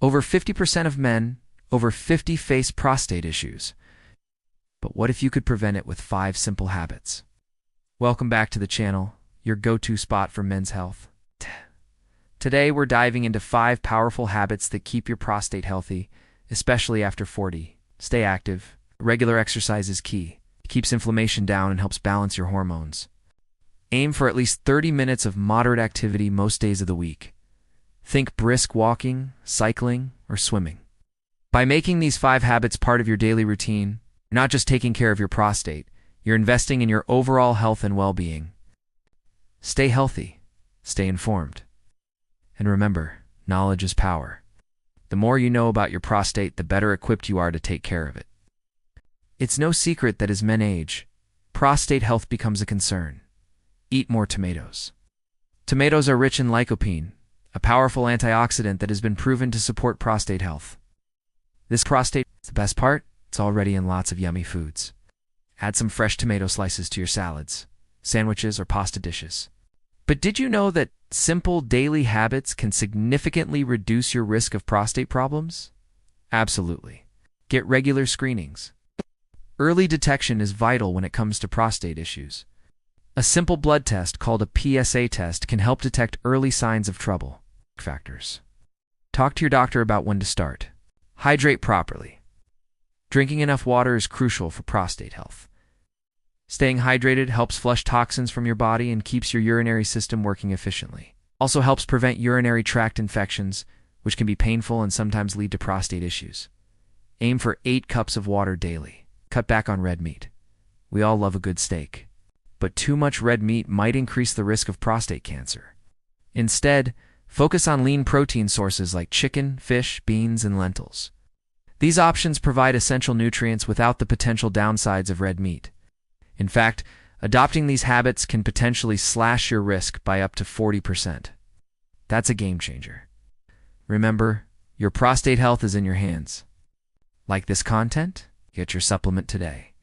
Over 50% of men over 50 face prostate issues. But what if you could prevent it with 5 simple habits? Welcome back to the channel, your go-to spot for men's health. Today we're diving into 5 powerful habits that keep your prostate healthy, especially after 40. Stay active. Regular exercise is key. It keeps inflammation down and helps balance your hormones. Aim for at least 30 minutes of moderate activity most days of the week. Think brisk walking, cycling, or swimming. By making these 5 habits part of your daily routine, you're not just taking care of your prostate, you're investing in your overall health and well-being. Stay healthy, stay informed. And remember, knowledge is power. The more you know about your prostate, the better equipped you are to take care of it. It's no secret that as men age, prostate health becomes a concern. Eat more tomatoes. Tomatoes are rich in lycopene, a powerful antioxidant that has been proven to support prostate health. This prostate, the best part, it's already in lots of yummy foods. Add some fresh tomato slices to your salads, sandwiches, or pasta dishes. But did you know that simple daily habits can significantly reduce your risk of prostate problems? Absolutely. Get regular screenings. Early detection is vital when it comes to prostate issues. A simple blood test called a PSA test can help detect early signs of trouble. Factors. Talk to your doctor about when to start. Hydrate properly. Drinking enough water is crucial for prostate health. Staying hydrated helps flush toxins from your body and keeps your urinary system working efficiently. Also helps prevent urinary tract infections, which can be painful and sometimes lead to prostate issues. Aim for 8 cups of water daily. Cut back on red meat. We all love a good steak, but too much red meat might increase the risk of prostate cancer. Instead, focus on lean protein sources like chicken, fish, beans, and lentils. These options provide essential nutrients without the potential downsides of red meat. In fact, adopting these habits can potentially slash your risk by up to 40%. That's a game changer. Remember, your prostate health is in your hands. Like this content? Get your supplement today.